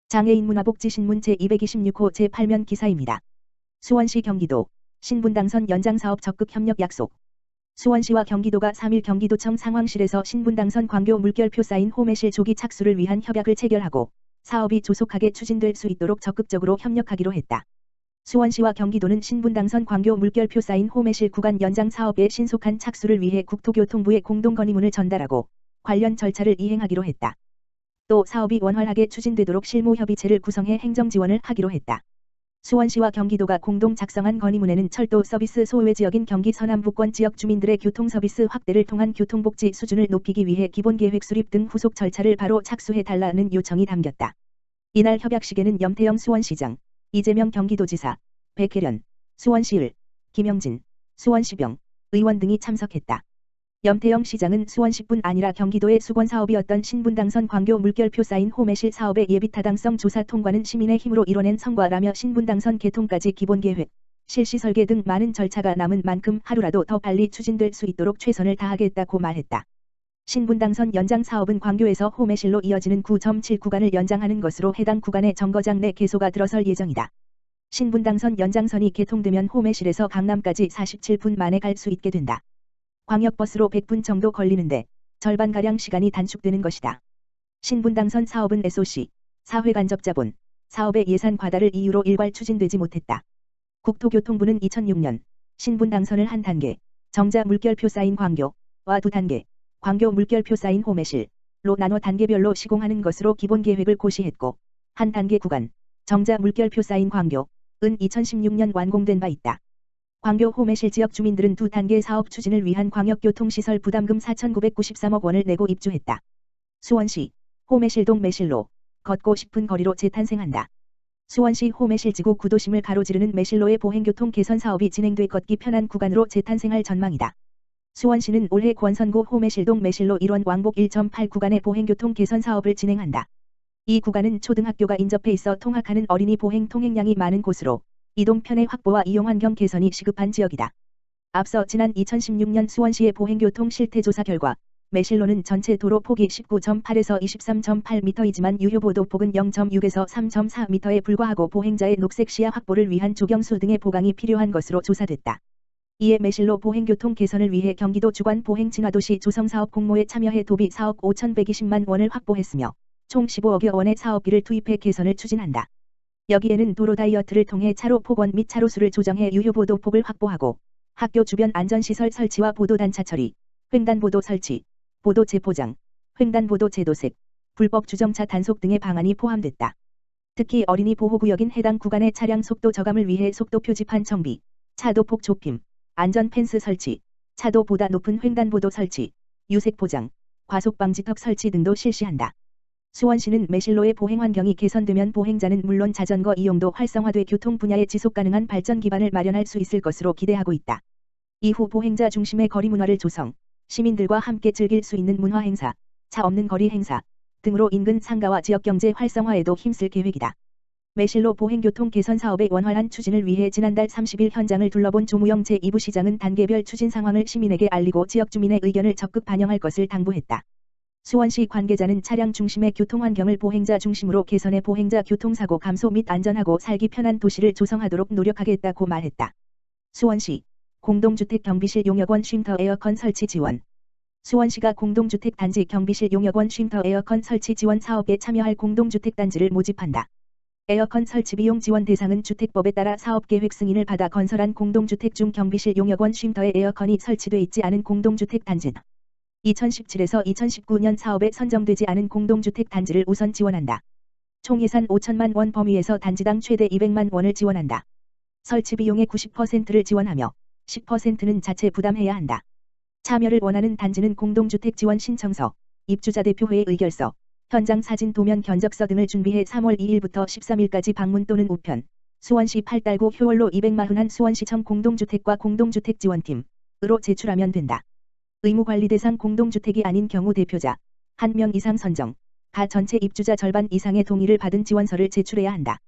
장애인 문화복지신문 제226호 제8면 기사입니다. 수원시 경기도 신분당선 연장사업 적극 협력 약속. 수원시와 경기도가 3일 경기도청 상황실에서 신분당선 광교 물결표 쌓인 홈의실 조기 착수를 위한 협약을 체결하고 사업이 조속하게 추진될 수 있도록 적극적으로 협력하기로 했다. 수원시와 경기도는 신분당선 광교 물결표 쌓인 홈의실 구간 연장 사업의 신속한 착수를 위해 국토교통부에 공동 건의문을 전달하고 관련 절차를 이행하기로 했다. 또 사업이 원활하게 추진되도록 실무협의체를 구성해 행정지원을 하기로 했다. 수원시와 경기도가 공동 작성한 건의문에는 철도 서비스 소외 지역인 경기 서남부권 지역 주민들의 교통서비스 확대를 통한 교통복지 수준을 높이기 위해 기본계획 수립 등 후속 절차를 바로 착수해달라는 요청이 담겼다. 이날 협약식에는 염태영 수원시장, 이재명 경기도지사, 백혜련, 수원시을, 김영진, 수원시병, 의원 등이 참석했다. 염태영 시장은 수원시뿐 아니라 경기도의 수건사업이었던 신분당선 광교 물결표 쌓인 홈의실 사업의 예비타당성 조사 통과는 시민의 힘으로 이뤄낸 성과라며 신분당선 개통까지 기본계획, 실시 설계 등 많은 절차가 남은 만큼 하루라도 더 빨리 추진될 수 있도록 최선을 다하겠다고 말했다. 신분당선 연장 사업은 광교에서 홈의실로 이어지는 9.7 구간을 연장하는 것으로 해당 구간의 정거장 내 개소가 들어설 예정이다. 신분당선 연장선이 개통되면 홈의실에서 강남까지 47분 만에 갈 수 있게 된다. 광역버스로 100분 정도 걸리는데 절반가량 시간이 단축되는 것이다. 신분당선 사업은 SOC, 사회간접자본, 사업의 예산 과다를 이유로 일괄 추진되지 못했다. 국토교통부는 2006년 신분당선을 한 단계, 정자 물결표 쌓인 광교와 두 단계, 광교 물결표 쌓인 홈의실로 나눠 단계별로 시공하는 것으로 기본계획을 고시했고 한 단계 구간, 정자 물결표 쌓인 광교은 2016년 완공된 바 있다. 광교 홈의실 지역 주민들은 두 단계 사업 추진을 위한 광역교통시설 부담금 4,993억 원을 내고 입주했다. 수원시 홈의실동 매실로 걷고 싶은 거리로 재탄생한다. 수원시 홈의실 지구 구도심을 가로지르는 매실로의 보행교통 개선 사업이 진행돼 걷기 편한 구간으로 재탄생할 전망이다. 수원시는 올해 권선구 홈의실동 매실로 일원 왕복 1.8 구간의 보행교통 개선 사업을 진행한다. 이 구간은 초등학교가 인접해 있어 통학하는 어린이 보행 통행량이 많은 곳으로 이동 편의 확보와 이용 환경 개선이 시급한 지역이다. 앞서 지난 2016년 수원시의 보행교통 실태조사 결과 매실로는 전체 도로 폭이 19.8에서 23.8m이지만 유효보도 폭은 0.6에서 3.4m에 불과하고 보행자의 녹색 시야 확보를 위한 조경수 등의 보강이 필요한 것으로 조사됐다. 이에 매실로 보행교통 개선을 위해 경기도 주관 보행친화도시 조성사업 공모에 참여해 도비 4억 5,120만 원을 확보했으며 총 15억여 원의 사업비를 투입해 개선을 추진한다. 여기에는 도로 다이어트를 통해 차로 폭원 및 차로수를 조정해 유효보도폭을 확보하고 학교 주변 안전시설 설치와 보도단차 처리, 횡단보도 설치, 보도 재포장, 횡단보도 재도색, 불법 주정차 단속 등의 방안이 포함됐다. 특히 어린이 보호구역인 해당 구간의 차량 속도 저감을 위해 속도 표지판 정비, 차도폭 좁힘, 안전 펜스 설치, 차도보다 높은 횡단보도 설치, 유색 포장, 과속 방지턱 설치 등도 실시한다. 수원시는 매실로의 보행 환경이 개선되면 보행자는 물론 자전거 이용도 활성화돼 교통 분야의 지속가능한 발전 기반을 마련할 수 있을 것으로 기대하고 있다. 이후 보행자 중심의 거리 문화를 조성, 시민들과 함께 즐길 수 있는 문화 행사, 차 없는 거리 행사 등으로 인근 상가와 지역 경제 활성화에도 힘쓸 계획이다. 매실로 보행교통 개선 사업의 원활한 추진을 위해 지난달 30일 현장을 둘러본 조무영 제2부 시장은 단계별 추진 상황을 시민에게 알리고 지역 주민의 의견을 적극 반영할 것을 당부했다. 수원시 관계자는 차량 중심의 교통환경을 보행자 중심으로 개선해 보행자 교통사고 감소 및 안전하고 살기 편한 도시를 조성하도록 노력하겠다고 말했다. 수원시 공동주택 경비실 용역원 쉼터 에어컨 설치 지원. 수원시가 공동주택 단지 경비실 용역원 쉼터 에어컨 설치 지원 사업에 참여할 공동주택 단지를 모집한다. 에어컨 설치 비용 지원 대상은 주택법에 따라 사업계획 승인을 받아 건설한 공동주택 중 경비실 용역원 쉼터에 에어컨이 설치돼 있지 않은 공동주택 단지다. 2017에서 2019년 사업에 선정되지 않은 공동주택 단지를 우선 지원한다. 총 예산 5천만 원 범위에서 단지당 최대 200만 원을 지원한다. 설치 비용의 90%를 지원하며 10%는 자체 부담해야 한다. 참여를 원하는 단지는 공동주택 지원 신청서, 입주자 대표회의 의결서, 현장 사진 도면 견적서 등을 준비해 3월 2일부터 13일까지 방문 또는 우편, 수원시 8달구 효월로 241 수원시청 공동주택과 공동주택 지원팀으로 제출하면 된다. 의무관리 대상 공동주택이 아닌 경우 대표자 1명 이상 선정, 가 전체 입주자 절반 이상의 동의를 받은 지원서를 제출해야 한다.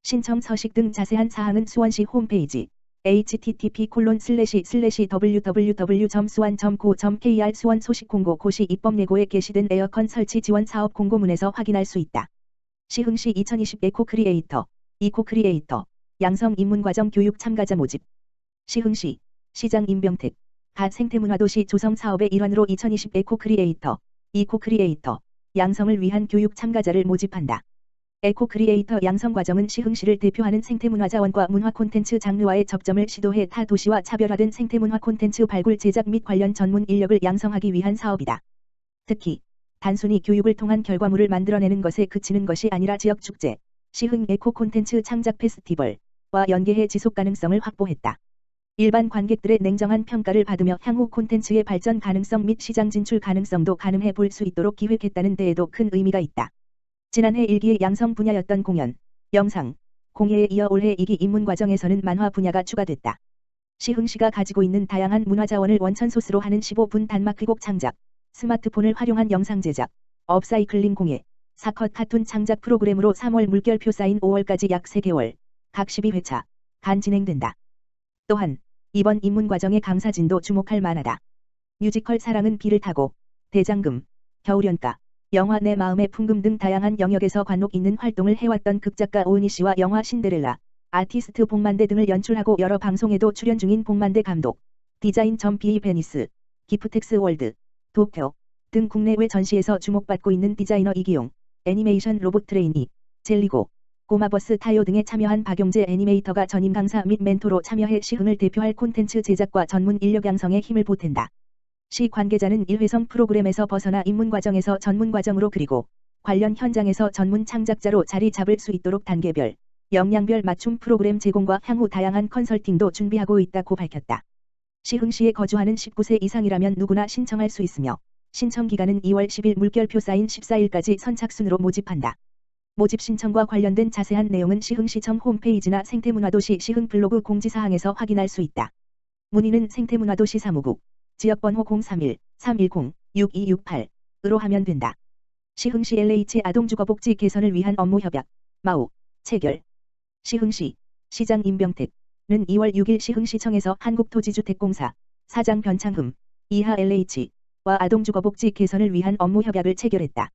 신청 서식 등 자세한 사항은 수원시 홈페이지 http://www.suan.go.kr 수원 소식 공고 고시 입법 예고에 게시된 에어컨 설치 지원 사업 공고문에서 확인할 수 있다. 시흥시 2020 에코크리에이터, 이코크리에이터, 양성 입문과정 교육 참가자 모집. 시흥시, 시장 임병택, 가 생태문화도시 조성 사업의 일환으로 2020 에코크리에이터, 이코크리에이터, 양성을 위한 교육 참가자를 모집한다. 에코크리에이터 양성 과정은 시흥시를 대표하는 생태문화자원과 문화 콘텐츠 장르와의 접점을 시도해 타 도시와 차별화된 생태문화 콘텐츠 발굴 제작 및 관련 전문 인력을 양성하기 위한 사업이다. 특히 단순히 교육을 통한 결과물을 만들어내는 것에 그치는 것이 아니라 지역 축제, 시흥 에코 콘텐츠 창작 페스티벌과 연계해 지속 가능성을 확보했다. 일반 관객들의 냉정한 평가를 받으며 향후 콘텐츠의 발전 가능성 및 시장 진출 가능성도 가늠해 볼 수 있도록 기획했다는 데에도 큰 의미가 있다. 지난해 1기의 양성 분야였던 공연, 영상, 공예에 이어 올해 2기 입문 과정에서는 만화 분야가 추가됐다. 시흥시가 가지고 있는 다양한 문화자원을 원천 소스로 하는 15분 단마크곡 창작, 스마트폰을 활용한 영상 제작, 업사이클링 공예, 사컷 카툰 창작 프로그램으로 3월 물결표 쌓인 5월까지 약 3개월, 각 12회차, 간 진행된다. 또한 이번 입문 과정의 강사진도 주목할 만하다. 뮤지컬 사랑은 비를 타고, 대장금, 겨울연가, 영화 내 마음의 풍금 등 다양한 영역에서 관록 있는 활동을 해왔던 극작가 오은희 씨와 영화 신데렐라, 아티스트 복만대 등을 연출하고 여러 방송에도 출연 중인 복만대 감독, 디자인 점.B 베니스, 기프텍스 월드, 도쿄 등 국내외 전시에서 주목받고 있는 디자이너 이기용, 애니메이션 로봇 트레이니, 젤리고, 꼬마버스 타요 등에 참여한 박용재 애니메이터가 전임 강사 및 멘토로 참여해 시흥을 대표할 콘텐츠 제작과 전문 인력 양성에 힘을 보탠다. 시 관계자는 1회성 프로그램에서 벗어나 입문 과정에서 전문 과정으로 그리고 관련 현장에서 전문 창작자로 자리 잡을 수 있도록 단계별, 역량별 맞춤 프로그램 제공과 향후 다양한 컨설팅도 준비하고 있다고 밝혔다. 시흥시에 거주하는 19세 이상이라면 누구나 신청할 수 있으며 신청 기간은 2월 10일 물결표 쌓인 14일까지 선착순으로 모집한다. 모집 신청과 관련된 자세한 내용은 시흥시청 홈페이지나 생태문화도시 시흥 블로그 공지사항에서 확인할 수 있다. 문의는 생태문화도시 사무국, 지역번호 031-310-6268으로 하면 된다. 시흥시 LH 아동주거복지 개선을 위한 업무협약, 마우, 체결. 시흥시, 시장 임병택, 는 2월 6일 시흥시청에서 한국토지주택공사, 사장 변창흠, 이하 LH와 아동주거복지 개선을 위한 업무협약을 체결했다.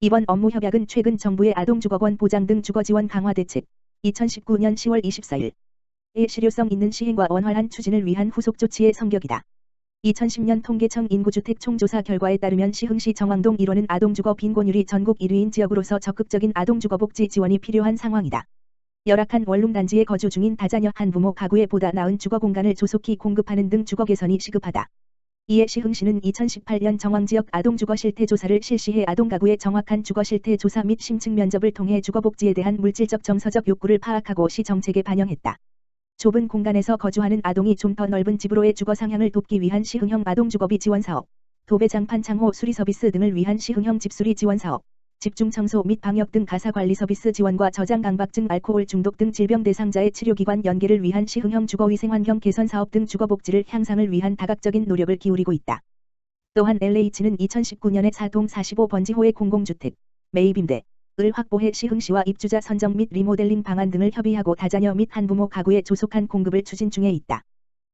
이번 업무협약은 최근 정부의 아동주거권 보장 등 주거지원 강화 대책 2019년 10월 24일의 실효성 있는 시행과 원활한 추진을 위한 후속 조치의 성격이다. 2010년 통계청 인구주택 총조사 결과에 따르면 시흥시 정왕동 1호는 아동주거 빈곤율이 전국 1위인 지역으로서 적극적인 아동주거복지 지원이 필요한 상황이다. 열악한 원룸 단지에 거주 중인 다자녀 한부모 가구에 보다 나은 주거 공간을 조속히 공급하는 등 주거 개선이 시급하다. 이에 시흥시는 2018년 정왕지역 아동주거 실태 조사를 실시해 아동가구의 정확한 주거 실태 조사 및 심층 면접을 통해 주거복지에 대한 물질적 정서적 욕구를 파악하고 시 정책에 반영했다. 좁은 공간에서 거주하는 아동이 좀 더 넓은 집으로의 주거 상향을 돕기 위한 시흥형 아동주거비 지원사업, 도배장판 창호 수리 서비스 등을 위한 시흥형 집수리 지원사업, 집중청소 및 방역 등 가사관리 서비스 지원과 저장 강박증 알코올 중독 등 질병 대상자의 치료기관 연계를 위한 시흥형 주거위생환경 개선 사업 등 주거복지를 향상을 위한 다각적인 노력을 기울이고 있다. 또한 LH는 2019년에 4동 45번지호의 공공주택, 매입임대를 확보해 시흥시와 입주자 선정 및 리모델링 방안 등을 협의하고 다자녀 및 한부모 가구의 조속한 공급을 추진 중에 있다.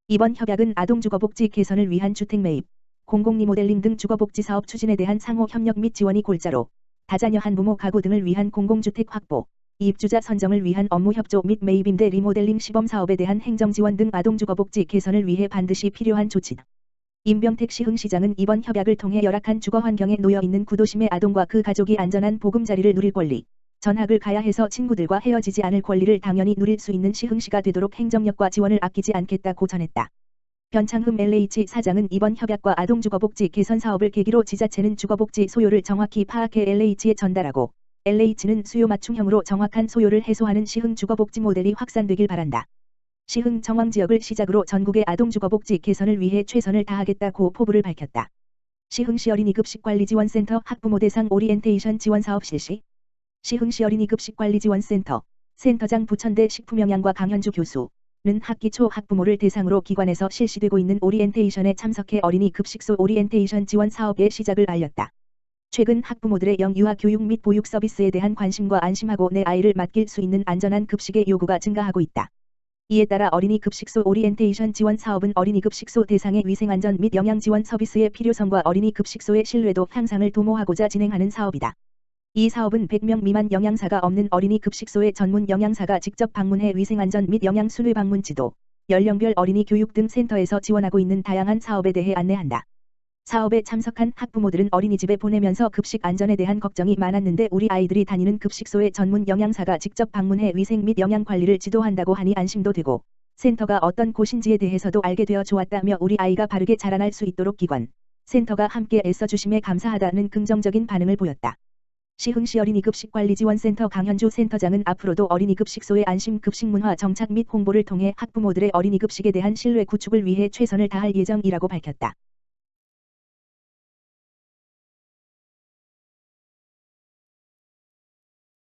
이번 협약은 아동주거복지 개선을 위한 주택 매입, 공공리모델링 등 주거복지 사업 추진에 대한 상호 협력 및 지원이 골자로 다자녀 한부모 가구 등을 위한 공공주택 확보, 입주자 선정을 위한 업무 협조 및 매입임대 리모델링 시범 사업에 대한 행정지원 등 아동주거복지 개선을 위해 반드시 필요한 조치다. 임병택 시흥시장은 이번 협약을 통해 열악한 주거 환경에 놓여 있는 구도심의 아동과 그 가족이 안전한 보금자리를 누릴 권리, 전학을 가야 해서 친구들과 헤어지지 않을 권리를 당연히 누릴 수 있는 시흥시가 되도록 행정력과 지원을 아끼지 않겠다고 전했다. 변창흠 LH 사장은 이번 협약과 아동주거복지 개선 사업을 계기로 지자체는 주거복지 소요를 정확히 파악해 LH에 전달하고 LH는 수요 맞춤형으로 정확한 소요를 해소하는 시흥 주거복지 모델이 확산되길 바란다. 시흥 정왕지역을 시작으로 전국의 아동주거복지 개선을 위해 최선을 다하겠다고 포부를 밝혔다. 시흥시 어린이급식관리지원센터 학부모 대상 오리엔테이션 지원사업 실시. 시흥시 어린이급식관리지원센터 센터장 부천대 식품영양과 강현주 교수 는 학기 초 학부모를 대상으로 기관에서 실시되고 있는 오리엔테이션에 참석해 어린이 급식소 오리엔테이션 지원 사업의 시작을 알렸다. 최근 학부모들의 영유아 교육 및 보육 서비스에 대한 관심과 안심하고 내 아이를 맡길 수 있는 안전한 급식의 요구가 증가하고 있다. 이에 따라 어린이 급식소 오리엔테이션 지원 사업은 어린이 급식소 대상의 위생안전 및 영양 지원 서비스의 필요성과 어린이 급식소의 신뢰도 향상을 도모하고자 진행하는 사업이다. 이 사업은 100명 미만 영양사가 없는 어린이 급식소에 전문 영양사가 직접 방문해 위생안전 및 영양 순위 방문 지도, 연령별 어린이 교육 등 센터에서 지원하고 있는 다양한 사업에 대해 안내한다. 사업에 참석한 학부모들은 어린이집에 보내면서 급식 안전에 대한 걱정이 많았는데 우리 아이들이 다니는 급식소에 전문 영양사가 직접 방문해 위생 및 영양 관리를 지도한다고 하니 안심도 되고 센터가 어떤 곳인지에 대해서도 알게 되어 좋았다며 우리 아이가 바르게 자라날 수 있도록 기관, 센터가 함께 애써주심에 감사하다는 긍정적인 반응을 보였다. 시흥시 어린이급식관리지원센터 강현주 센터장은 앞으로도 어린이급식소의 안심급식 문화 정착 및 홍보를 통해 학부모들의 어린이급식에 대한 신뢰 구축을 위해 최선을 다할 예정이라고 밝혔다.